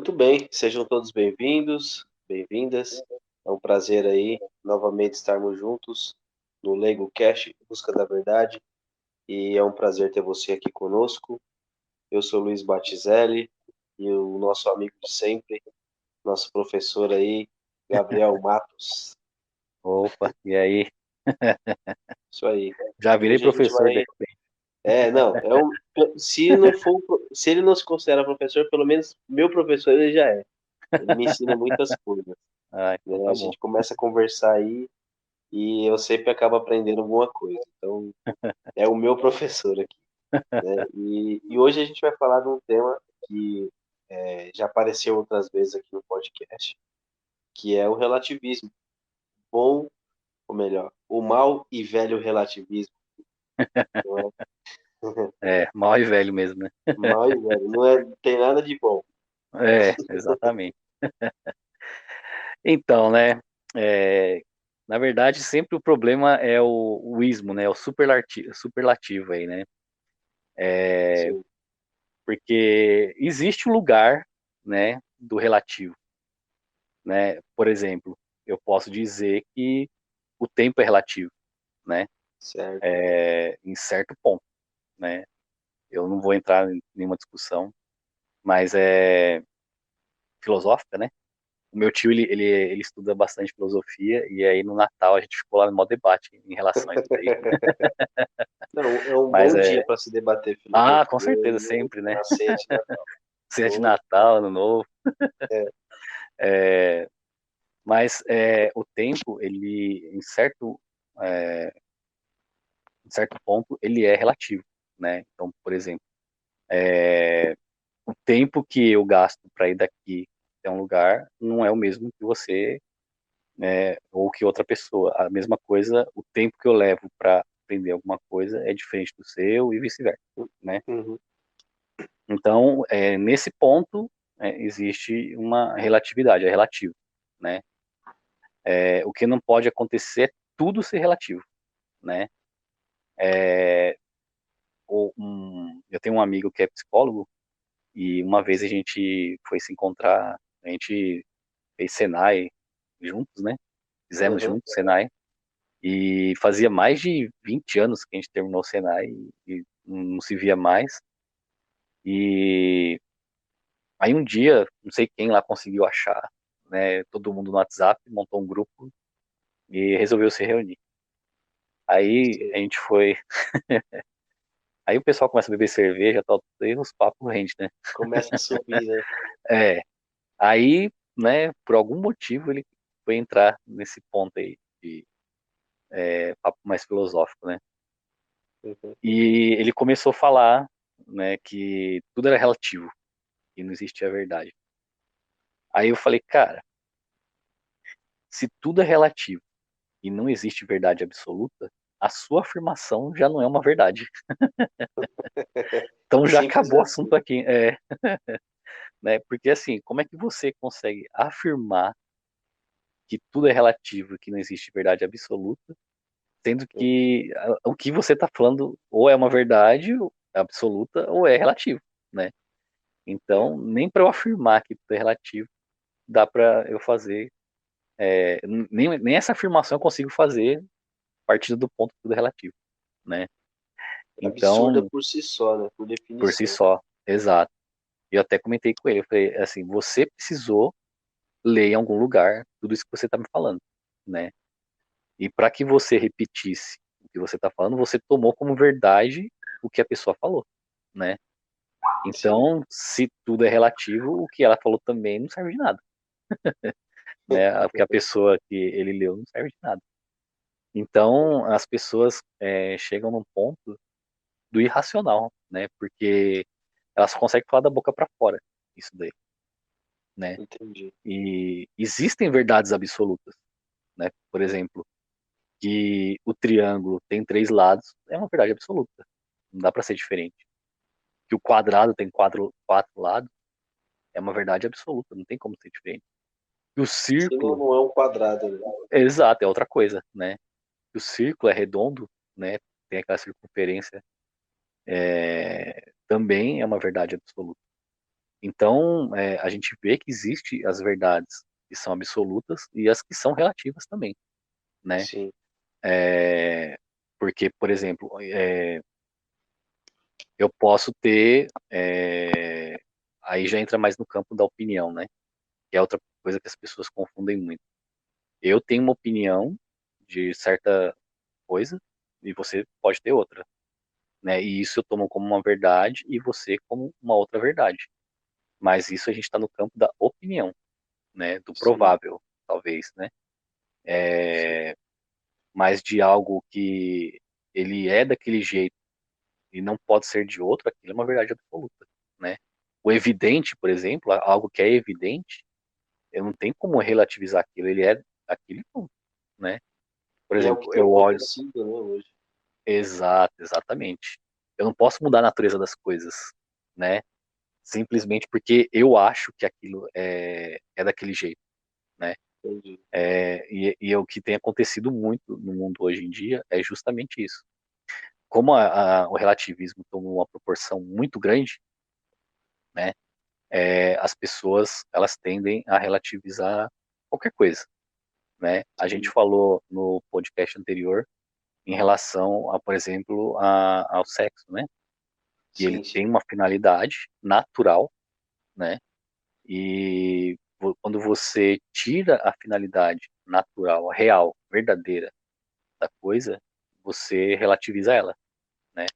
Muito bem, sejam todos bem-vindos, bem-vindas. É um prazer aí novamente estarmos juntos no Leigo Cast, em Busca da Verdade, e é um prazer ter você aqui conosco. Eu sou Luiz Batizelli e o nosso amigo de sempre, nosso professor aí, Gabriel Matos. Opa, e aí? Isso aí. Já E virei hoje a gente professor de vai. repente. Não, se não for, se ele não se considera professor, pelo menos meu professor ele já é. Ele me ensina muitas coisas, Ah, então né? tá A bom. gente começa a conversar aí e eu sempre acabo aprendendo alguma coisa. Então, é o meu professor aqui, né? E hoje a gente vai falar de um tema que já apareceu outras vezes aqui no podcast, que é o relativismo. Bom, ou melhor, o mal e velho relativismo. Não é É, mal e velho mesmo, né? mal e velho, não tem nada de bom. É, exatamente. Então, né? é, Na verdade, sempre o problema é o ismo, né? O superlativo aí, né? Sim, Porque existe um lugar, né, do relativo, né? Por exemplo, eu posso dizer que o tempo é relativo, né? certo. Em certo ponto, né? Eu não vou entrar em nenhuma discussão, mas é filosófica, né? O meu tio, ele estuda bastante filosofia, e aí no Natal a gente ficou lá no maior debate em relação a isso daí. Não, é um Mas bom é. dia para se debater Ah, com filosofia certeza, e sempre, né? na ceia de Natal. Ceia de Pô, Natal, Ano Novo. é, É, mas o tempo, ele, é, em certo ponto, ele é relativo, né? Então, por exemplo, o tempo que eu gasto para ir daqui até um lugar não é o mesmo que você, né, ou que outra pessoa. A mesma coisa, o tempo que eu levo para aprender alguma coisa é diferente do seu e vice-versa, né? uhum, Então, nesse ponto, existe uma relatividade, é relativo, né? O que não pode acontecer é tudo ser relativo, né? É, eu tenho um amigo que é psicólogo e uma vez a gente foi se encontrar, a gente fez Senai juntos, né? Fizemos uhum. juntos Senai. E fazia mais de 20 anos que a gente terminou o Senai e não se via mais. E aí um dia, não sei quem lá conseguiu achar, né, todo mundo no WhatsApp, montou um grupo e resolveu se reunir. Aí a gente foi. Aí o pessoal começa a beber cerveja, tal, e os papos rende, né? Começa a subir, né? É. Aí, né, por algum motivo ele foi entrar nesse ponto aí de papo mais filosófico, né? Uhum. E ele começou a falar, né, que tudo era relativo e não existia verdade. Aí eu falei, cara, se tudo é relativo e não existe verdade absoluta, a sua afirmação já não é uma verdade. Então já Simples acabou o assim. assunto aqui, né? Porque assim, como é que você consegue afirmar que tudo é relativo, que não existe verdade absoluta, sendo que o que você está falando ou é uma verdade absoluta ou é relativo, né? É, Então, nem para eu afirmar que tudo é relativo, dá para eu fazer, nem essa afirmação eu consigo fazer partindo do ponto que tudo é relativo, né? absurda Então, por si só, né? Por por si definição. só, exato. Eu até comentei com ele, eu falei assim, você precisou ler em algum lugar tudo isso que você está me falando, né? E para que você repetisse o que você está falando, você tomou como verdade o que a pessoa falou, né? Sim. Então, se tudo é relativo, o que ela falou também não serve de nada, né? Porque a pessoa que ele leu não serve de nada. Então, as pessoas chegam num ponto do irracional, né? Porque elas conseguem falar da boca para fora, isso daí, né? Entendi. E existem verdades absolutas, né? Por exemplo, que o triângulo tem três lados é uma verdade absoluta, não dá para ser diferente. Que o quadrado tem quatro lados é uma verdade absoluta, não tem como ser diferente. Que o Se não, círculo, não é um quadrado, né? exato, é outra coisa, né? Que o círculo é redondo, né? Tem aquela circunferência, também é uma verdade absoluta. Então, a gente vê que existe as verdades que são absolutas e as que são relativas também, né? sim, É, porque, por exemplo, eu posso ter, aí já entra mais no campo da opinião, né? Que é outra coisa que as pessoas confundem muito. Eu tenho uma opinião de certa coisa e você pode ter outra, né? E isso eu tomo como uma verdade e você como uma outra verdade. Mas isso a gente está no campo da opinião, né? Do sim, provável, talvez, né? sim. Mas de algo que ele é daquele jeito e não pode ser de outro, aquilo é uma verdade absoluta, né? O evidente, por exemplo, algo que é evidente, eu não tenho como relativizar aquilo, ele é aquilo e ponto, né? Por E é o que exemplo, tem eu olho, acontecido, né, hoje. exatamente. Eu não posso mudar a natureza das coisas, né? Simplesmente porque eu acho que aquilo é daquele jeito, né? Entendi. E o que tem acontecido muito no mundo hoje em dia é justamente isso. Como o relativismo tomou uma proporção muito grande, né? As pessoas elas tendem a relativizar qualquer coisa, né? A gente Sim, falou no podcast anterior em relação a, por exemplo, ao sexo, né? E ele sim, tem sim. uma finalidade natural, né? E quando você tira a finalidade natural, real, verdadeira da coisa, você relativiza ela, né?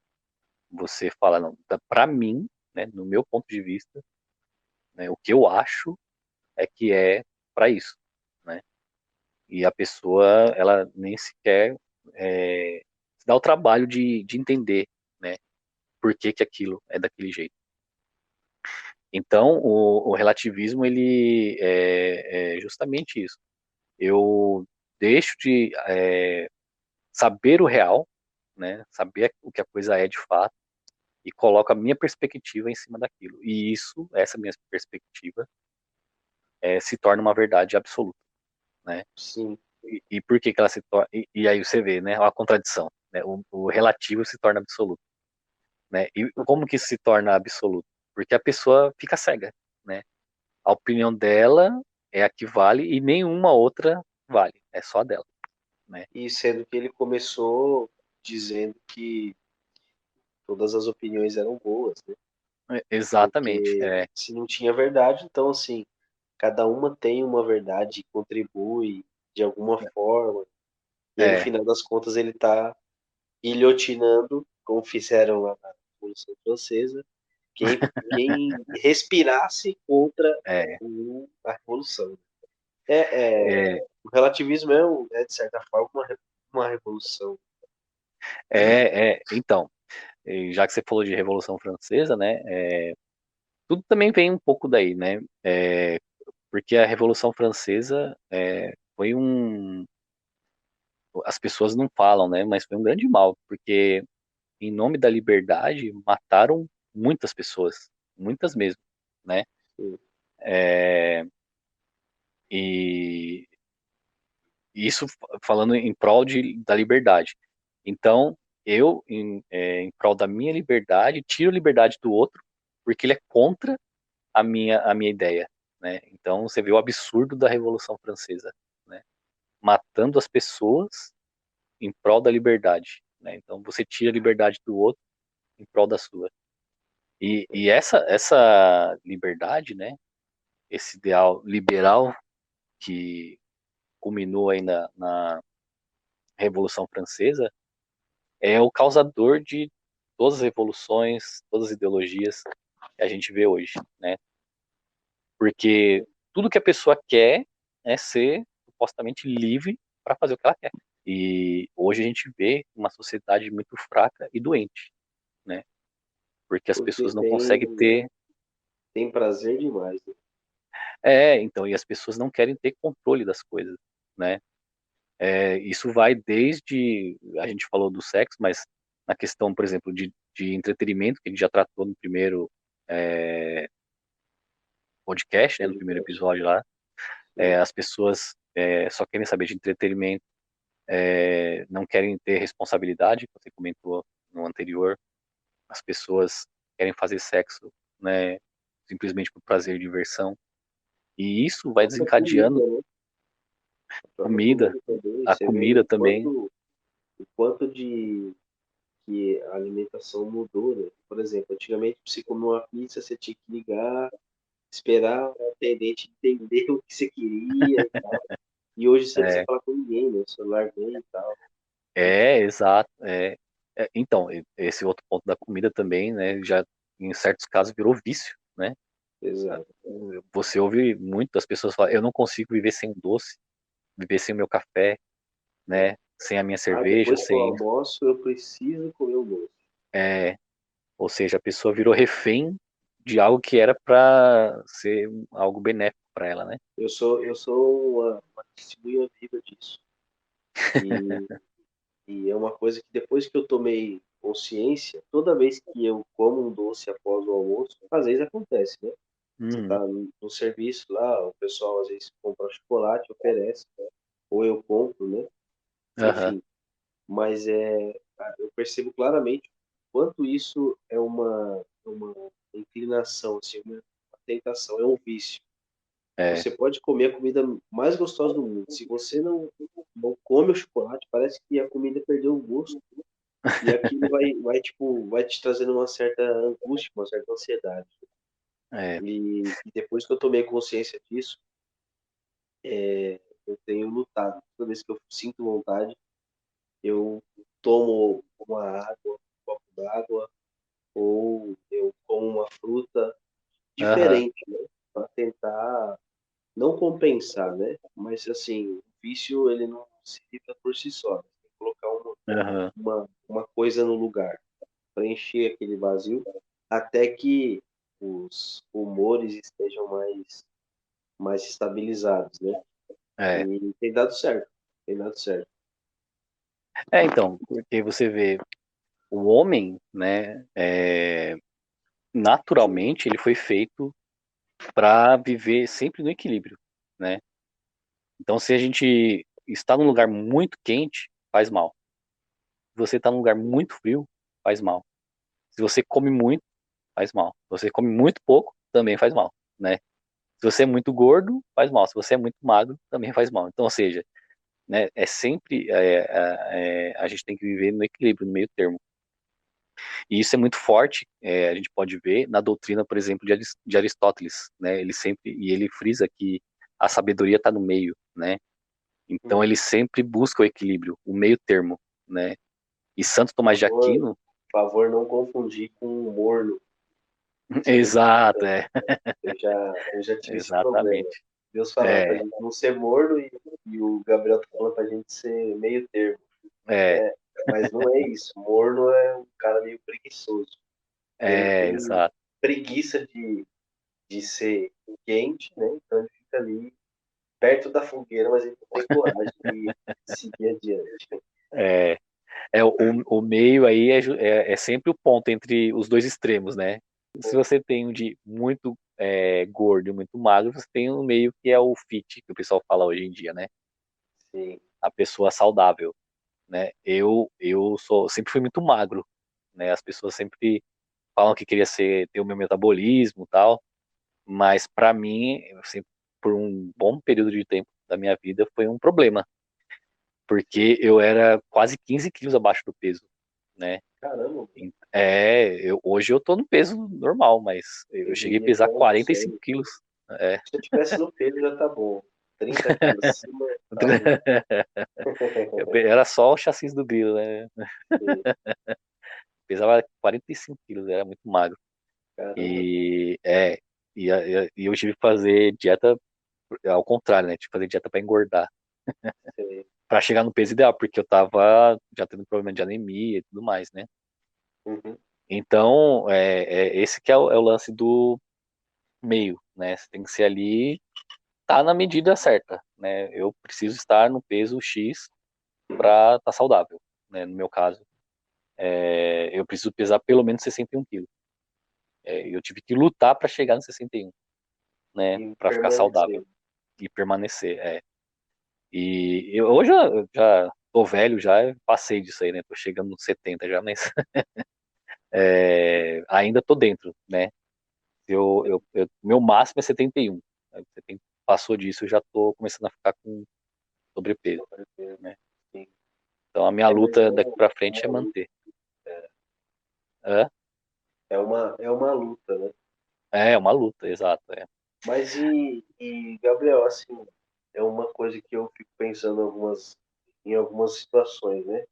Você fala, não, para mim, né, no meu ponto de vista, né, o que eu acho é que é para isso, né? E a pessoa, ela nem sequer se dá o trabalho de entender, né, por que que aquilo é daquele jeito. Então, o relativismo, ele é justamente isso. Eu deixo de saber o real, né, saber o que a coisa é de fato, e coloco a minha perspectiva em cima daquilo. E isso, essa minha perspectiva, se torna uma verdade absoluta, né? Sim. E por que que ela se torna... E aí você vê, né, a contradição, né? O relativo se torna absoluto, né? E como que isso se torna absoluto? Porque a pessoa fica cega, né? A opinião dela é a que vale e nenhuma outra vale, é só a dela, né? E sendo que ele começou dizendo que todas as opiniões eram boas, né? Exatamente, Porque se não tinha verdade, então assim, cada uma tem uma verdade, contribui de alguma forma, e aí no é, final das contas ele está guilhotinando, como fizeram lá na Revolução Francesa, quem respirasse contra é, a Revolução. É, é, o relativismo é, de certa forma, uma revolução. então, já que você falou de Revolução Francesa, né, tudo também vem um pouco daí, né, porque a Revolução Francesa foi as pessoas não falam, né, mas foi um grande mal, porque em nome da liberdade mataram muitas pessoas, muitas mesmo, né, é, e isso falando em prol da liberdade. Então, eu, em prol da minha liberdade, tiro a liberdade do outro, porque ele é contra a minha ideia, né? Então, você vê o absurdo da Revolução Francesa, né? Matando as pessoas em prol da liberdade, né? Então, você tira a liberdade do outro em prol da sua. E essa liberdade, né? Esse ideal liberal que culminou aí na Revolução Francesa, é o causador de todas as revoluções, todas as ideologias que a gente vê hoje, né? Porque tudo que a pessoa quer é ser supostamente livre para fazer o que ela quer. E hoje a gente vê uma sociedade muito fraca e doente, né? Porque as Porque pessoas não conseguem ter. tem prazer demais, né? Então, e as pessoas não querem ter controle das coisas, né? Isso vai desde. A gente falou do sexo, mas na questão, por exemplo, de entretenimento, que a gente já tratou no primeiro é, podcast, né, no primeiro Podcast. episódio lá, Sim. as pessoas só querem saber de entretenimento, não querem ter responsabilidade, como você comentou no anterior, as pessoas querem fazer sexo, né, simplesmente por prazer e diversão. E isso A vai própria comida, desencadeando né? A própria comida, comida também. a Você vê comida também. o quanto de que a alimentação mudou, né? Por exemplo, antigamente, pra você comer uma pizza, você tinha que ligar, esperar o atendente entender o que você queria e tal. E hoje você não precisa É, falar com ninguém, né? O celular vem e tal. exato. Então, esse outro ponto da comida também, né, já em certos casos virou vício, né? Exato. Você ouve muitas pessoas falar, eu não consigo viver sem um doce, viver sem o meu café, É. né? Sem a minha Ah, cerveja, depois que eu sem, almoço, eu preciso comer o doce. é, ou seja, a pessoa virou refém de algo que era para ser algo benéfico para ela, né? Eu sou uma testemunha viva disso. E, e é uma coisa que depois que eu tomei consciência, toda vez que eu como um doce após o almoço, às vezes acontece, né? Você Uhum. tá no serviço lá, o pessoal às vezes compra chocolate, oferece, ou eu compro, né? Aham. Enfim, mas eu percebo claramente quanto isso é uma inclinação, assim, uma tentação, é um vício. É. Você pode comer a comida mais gostosa do mundo. Se você não come o chocolate, parece que a comida perdeu o gosto. E aquilo vai te trazendo uma certa angústia, uma certa ansiedade. É. E depois que eu tomei consciência disso, eu tenho lutado. Toda vez que eu sinto vontade, eu tomo uma água, um copo d'água, ou eu como uma fruta Aham. diferente, né? Para tentar não compensar, né? Mas assim, o vício ele não se livra por si só. Tem que colocar Aham. uma coisa no lugar, preencher aquele vazio, até que os humores estejam mais estabilizados, né? É. E tem dado certo, tem dado certo. Então, porque você vê o homem, né, naturalmente ele foi feito para viver sempre no equilíbrio, né? Então, se a gente está num lugar muito quente, faz mal. Se você está num lugar muito frio, faz mal. Se você come muito, faz mal. Se você come muito pouco, também faz mal, né? Se você é muito gordo, faz mal. Se você é muito magro, também faz mal. Então, ou seja, né, é sempre a gente tem que viver no equilíbrio, no meio termo. E isso é muito forte. A gente pode ver na doutrina, por exemplo, de Aristóteles, né? Ele sempre e ele frisa que a sabedoria está no meio, né? Então Uhum. ele sempre busca o equilíbrio, o meio termo, né? E Santo Tomás de Favor, Aquino, favor não confundir com o morno. Isso é muito exato, importante. Eu já tive esse problema. exatamente. Deus falando pra É, gente não ser morno e o Gabriel tá falando pra gente ser meio termo, é, né? Mas não é isso. Morno é um cara meio preguiçoso. Ele tem exato. preguiça de ser quente, né? Então ele fica ali perto da fogueira, mas ele não tem coragem de seguir adiante. É, o meio aí é sempre o ponto entre os dois extremos, né? Se você tem um de muito gordo e muito magro, você tem um meio que é o fit, que o pessoal fala hoje em dia, né? Sim. A pessoa saudável, né? Sempre fui muito magro, né? As pessoas sempre falam que queria ter o meu metabolismo e tal, mas para mim, eu sempre, por um bom período de tempo da minha vida, foi um problema, porque eu era quase 15 quilos abaixo do peso, né? Caramba, Hoje eu tô no peso normal, mas eu eu cheguei a diria que pesar é um 45 sonho. quilos. É. Se eu tivesse no peso já tá bom. 30 quilos acima, tá bom. Era só o chassi do grilo, né? Sim. Pesava 45 quilos, era muito magro. Caramba, E, e eu tive que fazer dieta ao contrário, né? Tive que fazer dieta para engordar, sei. para chegar no peso ideal, porque eu tava já tendo problema de anemia e tudo mais, né? Uhum. Então, esse que é o lance do meio, né? Você tem que ser ali, tá na medida certa, né? Eu preciso estar no peso X para estar saudável, né? No meu caso, eu preciso pesar pelo menos 61 quilos. Eu tive que lutar para chegar no 61, né? E Para ficar permanecer. saudável e permanecer. Hoje eu já tô velho, já passei disso aí, né? Tô chegando nos 70 já, mas ainda tô dentro, né? Meu máximo é 71. Né? Passou disso, eu já estou começando a ficar com sobrepeso. Né? Sim. Então a minha Mas luta daqui para é frente é uma luta. manter. É, É uma luta, né? é uma luta, exato. É. Mas Gabriel, assim, é uma coisa que eu fico pensando em algumas situações, né?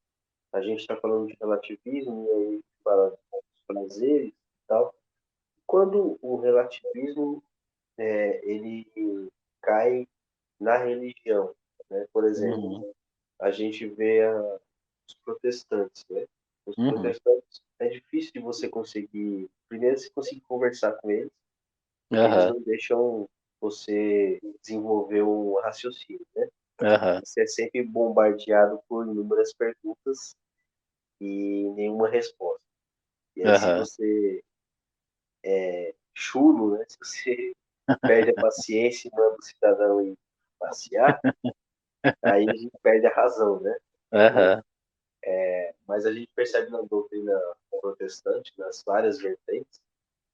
A gente está falando de relativismo e aí fala dos prazeres e tal. Quando o relativismo ele cai na religião, né? Por exemplo, Uhum, a gente vê os protestantes, né? Os uhum, protestantes é difícil de você conseguir, primeiro você conseguir conversar com eles, porque eles aham, não deixam você desenvolver um raciocínio, né? aham, Você é sempre bombardeado por inúmeras perguntas e nenhuma resposta. E aí, se aham, você é chulo, né? Se você perde a paciência e manda o cidadão ir passear, aí a gente perde a razão, né? aham, Mas a gente percebe na doutrina protestante, nas várias vertentes,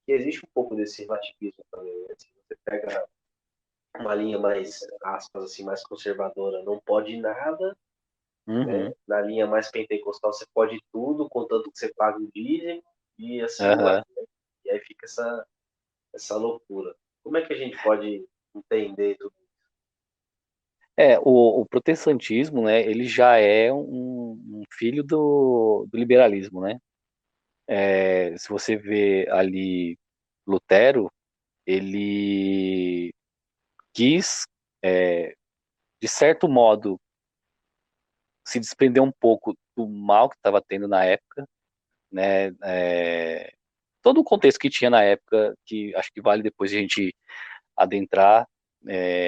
que existe um pouco desse relativismo também. Né? Se você pega uma linha mais, aspas, assim, mais conservadora, não pode nada, né? uhum, Na linha mais pentecostal, você pode tudo, contanto que você pague o dízimo, e assim vai. aham. E aí fica essa loucura. Como é que a gente pode entender tudo? O protestantismo, né, ele já é um filho do liberalismo, né? Se você vê ali Lutero, ele quis, é, de certo modo, se desprender um pouco do mal que estava tendo na época, né? Todo o contexto que tinha na época, que acho que vale depois a gente adentrar,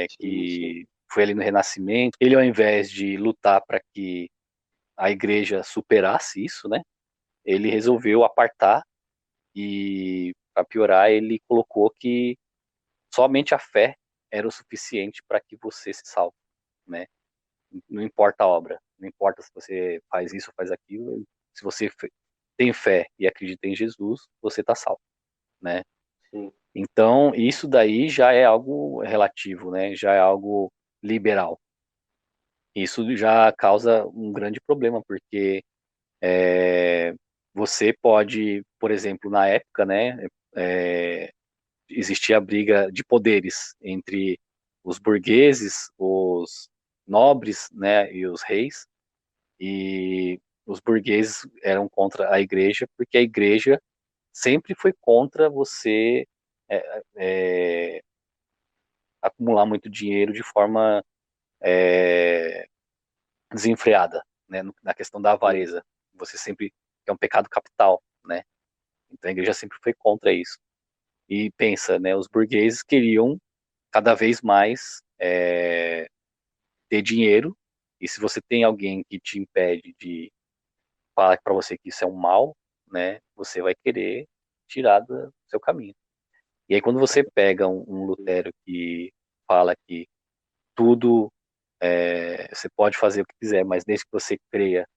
Sim, sim, que foi ali no Renascimento. Ele, ao invés de lutar para que a igreja superasse isso, né? Ele resolveu apartar e, para piorar, ele colocou que somente a fé era o suficiente para que você se salve, né? Não importa a obra, não importa se você faz isso ou faz aquilo, se você tem fé e acredita em Jesus, você está salvo, né? sim. Então, isso daí já é algo relativo, né? Já é algo liberal. Isso já causa um grande problema, porque é, você pode, por exemplo, na época, né, é, existia a briga de poderes entre os burgueses, os nobres, né, e os reis, e os burgueses eram contra a igreja, porque a igreja sempre foi contra você é, é, acumular muito dinheiro de forma é, desenfreada, né, na questão da Sim. avareza. Você sempre é um pecado capital, né? Então a igreja sempre foi contra isso. E pensa, né, os burgueses queriam cada vez mais ter dinheiro, e se você tem alguém que te impede de falar para você que isso é um mal, né, você vai querer tirar do seu caminho. E aí quando você pega um Lutero que fala que tudo você pode fazer o que quiser, mas desde que você creia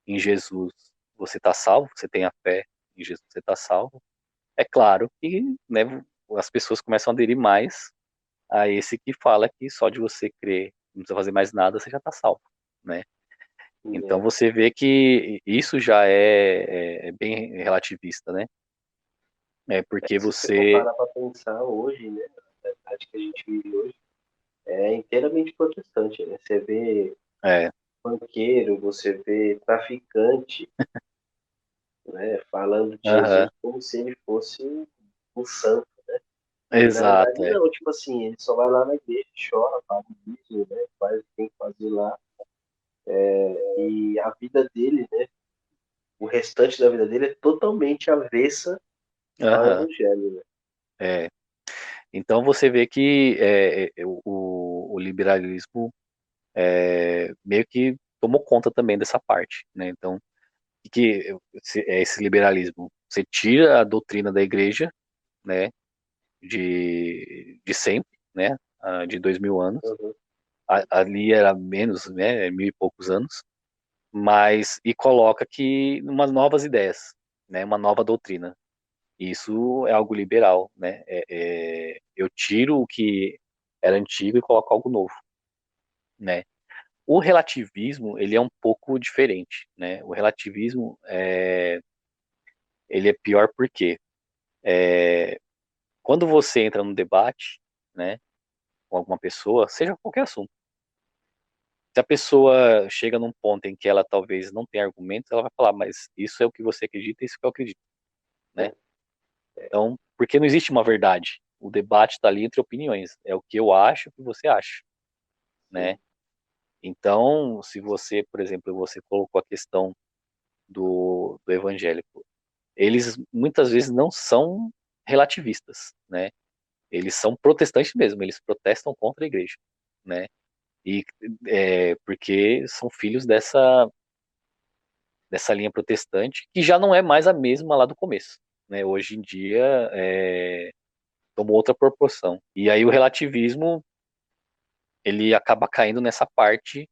em Jesus, você está salvo, você tem a fé em Jesus, você está salvo. É claro que, né, as pessoas começam a aderir mais a esse que fala que só de você crer, não precisa fazer mais nada, você já está salvo, né? Então É. você vê que isso já é bem relativista, né? É porque Se você for você parar para pensar hoje, né, a realidade que a gente vive hoje é inteiramente protestante, né? Você vê é, banqueiro, você vê traficante, né, falando de aham, Jesus como se ele fosse um santo. E na verdade exato, não, tipo assim, ele só vai lá na igreja, chora, paga o dízimo, né, faz o que tem que fazer lá. E a vida dele, né, o restante da vida dele é totalmente avessa ao aham, evangelho, né? é. Então você vê que o liberalismo meio que tomou conta também dessa parte, né? Então, que é esse liberalismo? Você tira a doutrina da igreja, né, de sempre, né, de 2000 anos, Uhum. ali era menos, né, 1000 e poucos anos, mas e coloca que umas novas ideias, né, uma nova doutrina. Isso é algo liberal, né? Eu tiro o que era antigo e coloco algo novo, né? O relativismo, ele é um pouco diferente, né? O relativismo, ele é pior porque quando você entra num debate, né, com alguma pessoa, seja qualquer assunto, se a pessoa chega num ponto em que ela talvez não tenha argumentos, ela vai falar, mas isso é o que você acredita, isso é o que eu acredito, né? É, Então, porque não existe uma verdade. O debate está ali entre opiniões. É o que eu acho, o que você acha, né? sim. Então, se você, por exemplo, você colocou a questão do evangélico, eles muitas vezes não são relativistas, né? Eles são protestantes mesmo, eles protestam contra a igreja, né? E porque são filhos dessa linha protestante que já não é mais a mesma lá do começo, né? Hoje em dia tomou outra proporção. E aí o relativismo ele acaba caindo nessa parte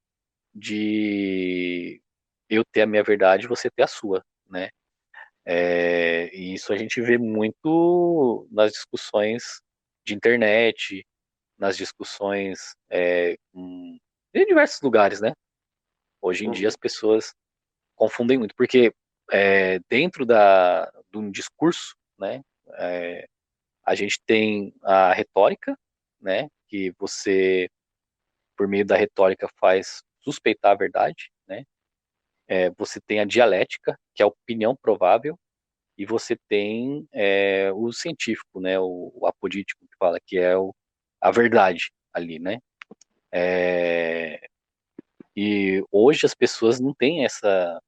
de eu ter a minha verdade e você ter a sua, né? E isso a gente vê muito nas discussões de internet, nas discussões em diversos lugares, né? Hoje em dia Uhum. as pessoas confundem muito, porque dentro de um discurso, né? é, a gente tem a retórica, né? Que você, por meio da retórica, faz suspeitar a verdade, né? Você tem a dialética, que é a opinião provável, e você tem o científico, né? O apodítico que fala que é a verdade ali, né? É, e hoje as pessoas não têm essa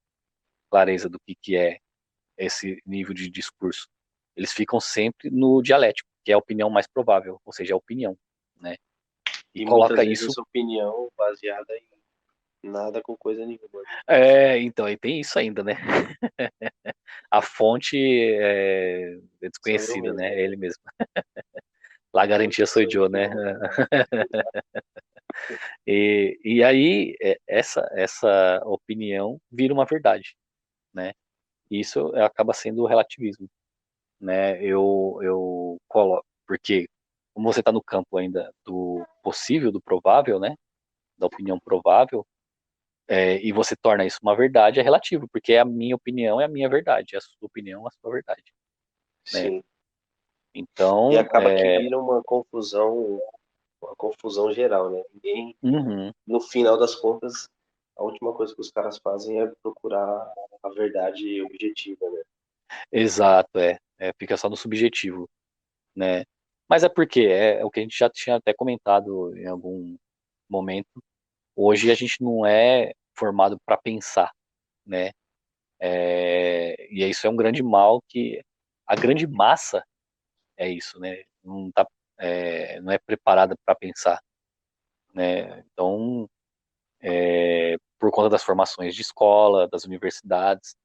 clareza do que é esse nível de discurso. Eles ficam sempre no dialético, que é a opinião mais provável, ou seja, a opinião, né? E E muitas coloca vezes isso. essa opinião baseada em nada com coisa nenhuma. Então, aí tem isso ainda, né? A fonte é Sou eu desconhecida, mesmo. né? É ele mesmo. La A fonte garantia sou sou eu, eu né? mesmo. E aí, essa opinião vira uma verdade, né? E isso acaba sendo o relativismo, né? Eu coloco, porque como você está no campo ainda do possível, do provável, né? Da opinião provável, e você torna isso uma verdade, é relativo, porque a minha opinião é a minha verdade, a sua opinião é a sua verdade, né? Sim. E Então, acaba que vira uma confusão geral, né? Ninguém, uhum, no final das contas, a última coisa que os caras fazem é procurar a verdade objetiva, né? exato, fica só no subjetivo, né? Mas é porque é o que a gente já tinha até comentado em algum momento. Hoje a gente não é formado para pensar, né? E isso é um grande mal que a grande massa é isso, né? Não é preparada para pensar, né? Então, por conta das formações de escola, das universidades,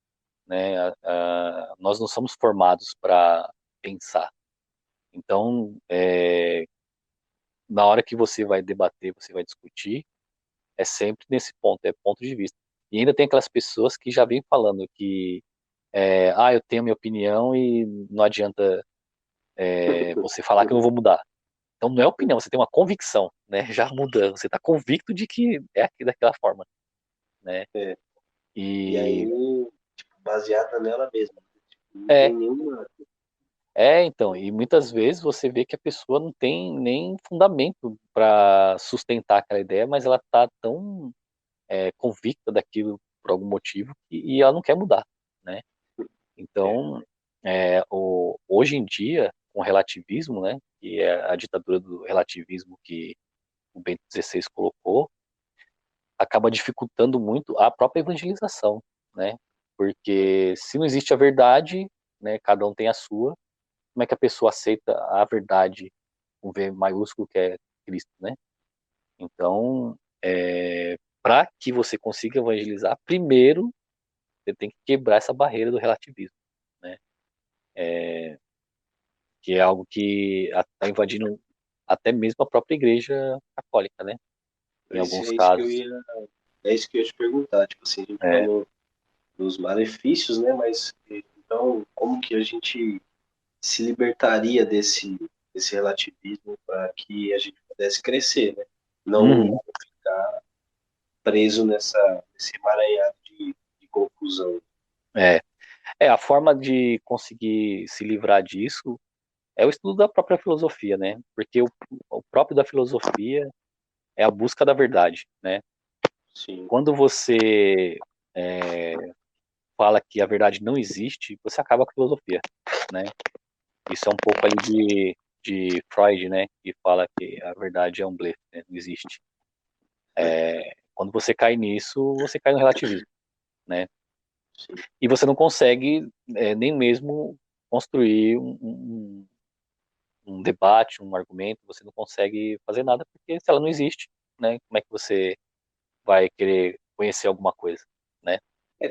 né? Nós não somos formados para pensar. Então, na hora que você vai debater, você vai discutir, é sempre nesse ponto, é ponto de vista. E ainda tem aquelas pessoas que já vêm falando que, eu tenho minha opinião e não adianta você falar que eu não vou mudar. Então não é opinião, você tem uma convicção, né? Já muda, você está convicto de que é aqui daquela forma, né? É. E E aí, tipo, baseada nela mesma. Não tem é, nenhuma. então, e muitas vezes você vê que a pessoa não tem nem fundamento para sustentar aquela ideia, mas ela está tão convicta daquilo por algum motivo e ela não quer mudar, né? É, Então, hoje em dia, com o relativismo, né, que é a ditadura do relativismo que o Bento XVI colocou, acaba dificultando muito a própria evangelização, né? é, Porque se não existe a verdade, né, cada um tem a sua, como é que a pessoa aceita a verdade com V maiúsculo que é Cristo, né? Então, para que você consiga evangelizar, primeiro você tem que quebrar essa barreira do relativismo, né? Que é algo que está invadindo até mesmo a própria Igreja Católica, né? Em alguns é isso que eu casos. ia, é isso que eu ia te perguntar. Tipo assim, a gente É, falou dos malefícios, né? Mas então, como que a gente se libertaria desse relativismo para que a gente pudesse crescer, né? Não Uhum. ficar preso nesse emaranhado de confusão. É. A forma de conseguir se livrar disso é o estudo da própria filosofia, né? Porque o próprio da filosofia é a busca da verdade, né? Sim, Quando você é, fala que a verdade não existe, você acaba com a filosofia, né? Isso é um pouco ali de Freud, né? Que fala que a verdade é um blefe, né? Não existe. Quando você cai nisso, você cai no relativismo, né? sim. E você não consegue nem mesmo construir um debate, um argumento, você não consegue fazer nada, porque se ela não existe, né? Como é que você vai querer conhecer alguma coisa, né?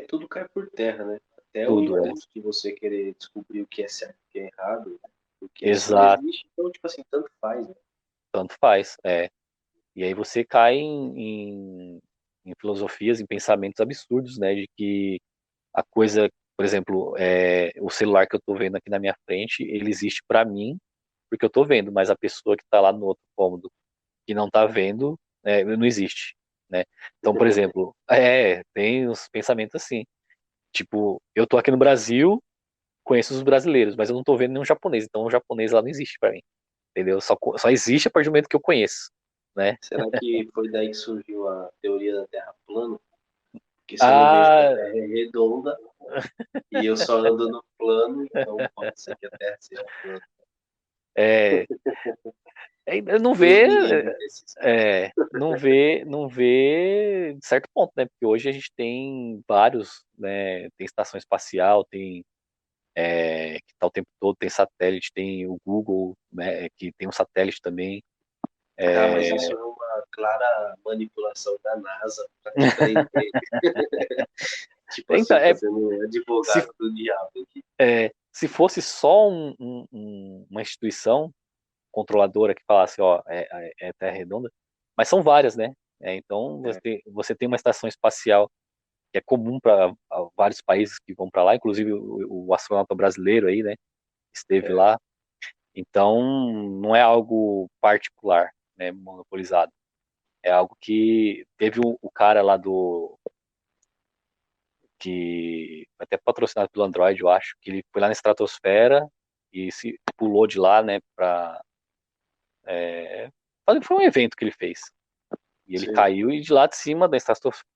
Tudo cai por terra, né? Até o Tudo impulso de você querer descobrir o que é certo e o que é errado, né? Porque se não exato, existe, então, tipo assim, tanto faz, né? tanto faz, E aí você cai em filosofias, em pensamentos absurdos, né? De que a coisa, por exemplo, o celular que eu estou vendo aqui na minha frente, ele existe para mim, porque eu estou vendo, mas a pessoa que está lá no outro cômodo, que não está vendo, não existe, né? Então, por exemplo, tem uns pensamentos assim, tipo, eu estou aqui no Brasil, conheço os brasileiros, mas eu não estou vendo nenhum japonês, então o japonês lá não existe para mim, entendeu? Só existe a partir do momento que eu conheço, né? Será que foi daí que surgiu a teoria da Terra plana? Porque se eu não vejo que a Ah, Terra é redonda e eu só ando no plano, então pode ser que a Terra seja plana. é, não Deus vê, me livre desses casos. não vê de certo ponto, né? Porque hoje a gente tem vários, né? Tem estação espacial, tem que tá o tempo todo, tem satélite, tem o Google, né? Que tem um satélite também. Ah, mas É, isso é uma clara manipulação da NASA para te prender. Tipo então, assim, fazendo um se, advogado do diabo aqui. se fosse só uma instituição controladora que falasse, ó, é Terra redonda, mas são várias, né? Então É, você tem uma estação espacial que é comum para vários países que vão para lá, inclusive o astronauta brasileiro aí, né, esteve é, lá. Então, não é algo particular, né, monopolizado. É algo que teve o cara lá que até patrocinado pelo Android, eu acho, que ele foi lá na estratosfera e se pulou de lá, né, é, foi um evento que ele fez. E ele sim. caiu e de lá de cima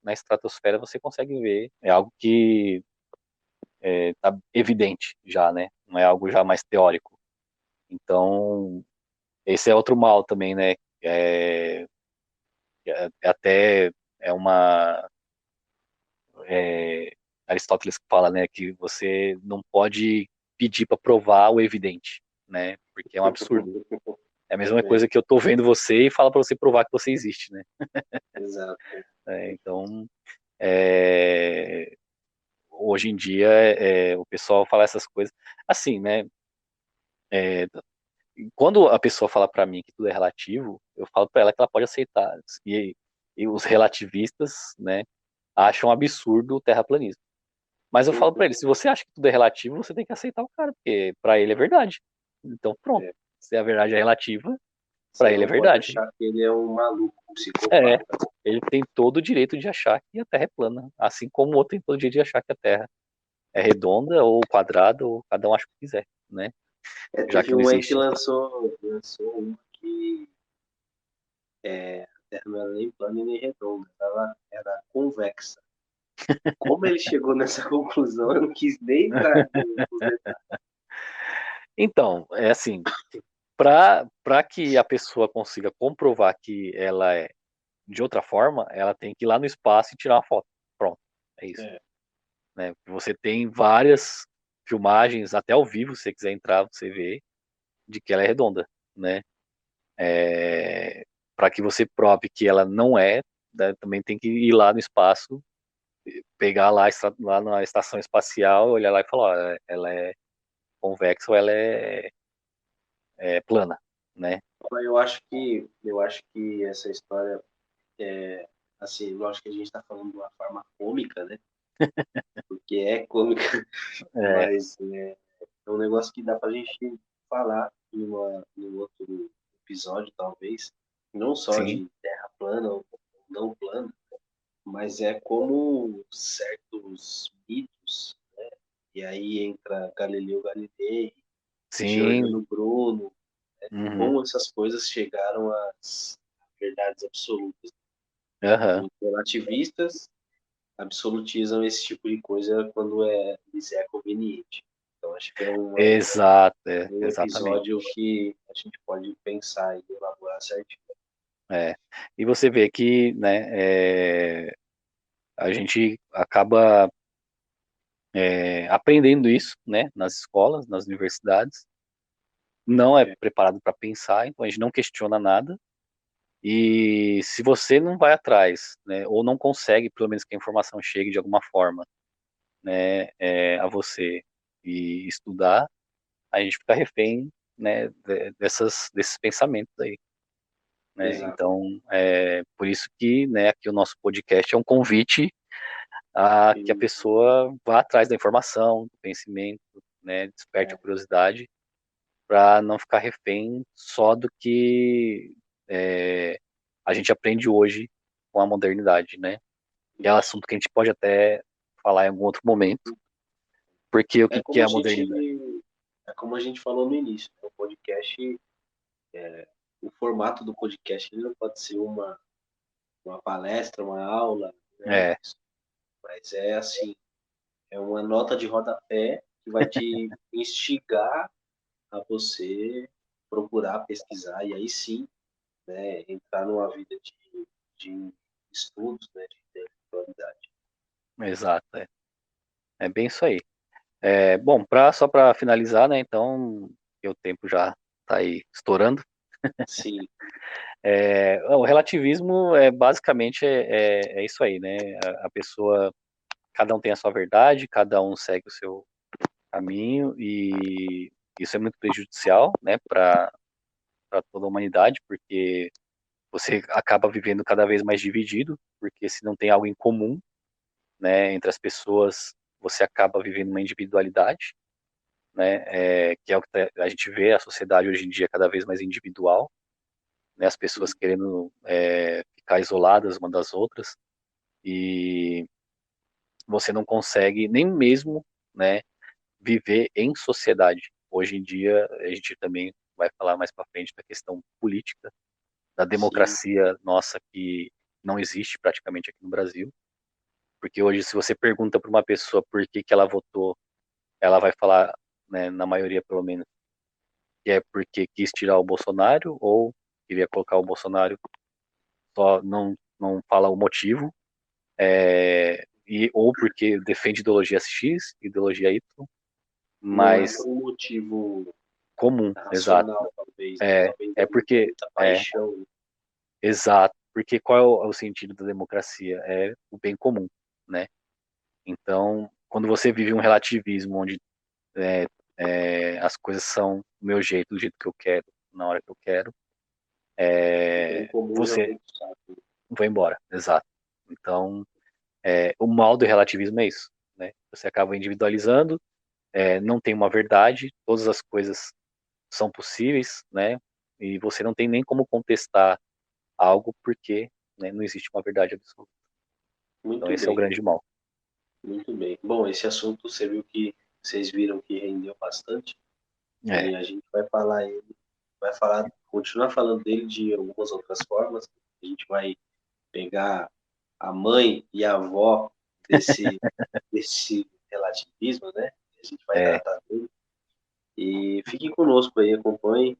na estratosfera você consegue ver. É algo que tá evidente já, né? Não é algo já mais teórico. Então, esse é outro mal também, né? É, até é uma é, Aristóteles que fala, né, que você não pode pedir para provar o evidente, né? Porque é um absurdo. É a mesma É, coisa que eu tô vendo você e falo para você provar que você existe, né? exato. Então, é, hoje em dia o pessoal fala essas coisas assim, né? É, quando a pessoa fala para mim que tudo é relativo, eu falo para ela que ela pode aceitar. E os relativistas, né, acham absurdo o terraplanismo. Mas eu falo para ele, se você acha que tudo é relativo, você tem que aceitar o cara, porque para ele é verdade. Então pronto. É, Se a verdade é relativa, para você ele é não pode verdade. achar que ele é um maluco, um É, psicopata. ele tem todo o direito de achar que a Terra é plana, assim como o outro tem todo o direito de achar que a Terra é redonda ou quadrada, ou cada um acha o que quiser, né? Já que Teve não um aí que existe. lançou uma que a Terra não era nem plana e nem redonda, ela era convexa. Como ele chegou nessa conclusão, eu não quis nem entrar nos detalhes. Então, é assim, para que a pessoa consiga comprovar que ela é de outra forma, ela tem que ir lá no espaço e tirar uma foto. Pronto, é isso. É, Né? Você tem várias filmagens, até ao vivo, se você quiser entrar, você vê, de que ela é redonda, né? Para que você prove que ela não é, né, também tem que ir lá no espaço, pegar lá na estação espacial, olhar lá e falar, ó, ela é convexa ou ela é plana, né? eu acho que essa história assim, lógico que a gente está falando de uma forma cômica, né? Porque é cômica, É, mas né, é um negócio que dá pra gente falar num outro episódio, talvez, não só Sim, de terra plana ou não plana, mas é como certos mitos, e aí entra Galileu Galilei, sim, Giordano Bruno, uhum, como essas coisas chegaram às verdades absolutas. aham, Os relativistas absolutizam esse tipo de coisa quando lhes é conveniente. Então, acho que é exato, um exatamente. episódio que a gente pode pensar e elaborar certinho. É. E você vê que, né, a gente acaba aprendendo isso, né, nas escolas, nas universidades, não é É, preparado para pensar, então a gente não questiona nada. E se você não vai atrás, né, ou não consegue, pelo menos que a informação chegue de alguma forma, né, a você e estudar, a gente fica refém, né, desses pensamentos aí, né? exato. Então, por isso que, né, aqui o nosso podcast é um convite a que a E, pessoa vá atrás da informação, do conhecimento, né, desperte a é, curiosidade, para não ficar refém só do que é, a gente aprende hoje com a modernidade, né? Que é um isso. assunto que a gente pode até falar em algum outro momento, porque o É que como é a a gente, modernidade? é como a gente falou no início, né? O podcast, o formato do podcast ele não pode ser uma palestra, uma aula, né? É, Mas é assim, é uma nota de rodapé que vai te instigar a você procurar pesquisar e aí sim, né, entrar numa vida de estudos, né, de intelectualidade. exato, é bem isso aí. Bom, só para finalizar, né? Então, que o tempo já está aí estourando. Sim, O relativismo é basicamente é isso aí, né? A pessoa, cada um tem a sua verdade, cada um segue o seu caminho e isso é muito prejudicial, né, para toda a humanidade, porque você acaba vivendo cada vez mais dividido, porque se não tem algo em comum, né, entre as pessoas, você acaba vivendo uma individualidade, né, que é o que a gente vê a sociedade hoje em dia cada vez mais individual, né, as pessoas sim, querendo ficar isoladas uma das outras e você não consegue nem mesmo, né, viver em sociedade. Hoje em dia, a gente também vai falar mais para frente da questão política, da sim, democracia nossa que não existe praticamente aqui no Brasil, porque hoje se você pergunta para uma pessoa por que que ela votou, ela vai falar, né, na maioria pelo menos, que é porque quis tirar o Bolsonaro ou queria colocar o Bolsonaro, só não fala o motivo, ou porque defende ideologia X, ideologia Y, não é por mas um motivo comum, exato. racional, talvez, né? É, Talvez é porque, muita é, paixão. exato, porque qual é o sentido da democracia? É o bem comum, né? Então, quando você vive um relativismo onde é, as coisas são do meu jeito, do jeito que eu quero, na hora que eu quero, O bem comum já você foi do saco. vai embora, exato. Então, o mal do relativismo é isso, né? Você acaba individualizando, não tem uma verdade, todas as coisas são possíveis, né? E você não tem nem como contestar algo porque, né, não existe uma verdade absoluta. Então Muito esse é o bem, grande mal. muito bem. Bom, esse assunto você viu que vocês viram que rendeu bastante É, e a gente vai falar, continuar falando dele de algumas outras formas. A gente vai pegar a mãe e a avó desse, desse relativismo, né? A gente vai é, tratar dele. E fiquem conosco aí, acompanhem,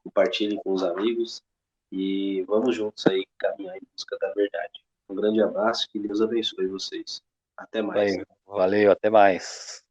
compartilhem com os amigos e vamos juntos aí caminhar em busca da verdade. Um grande abraço, que Deus abençoe vocês. Até mais. valeu, até mais.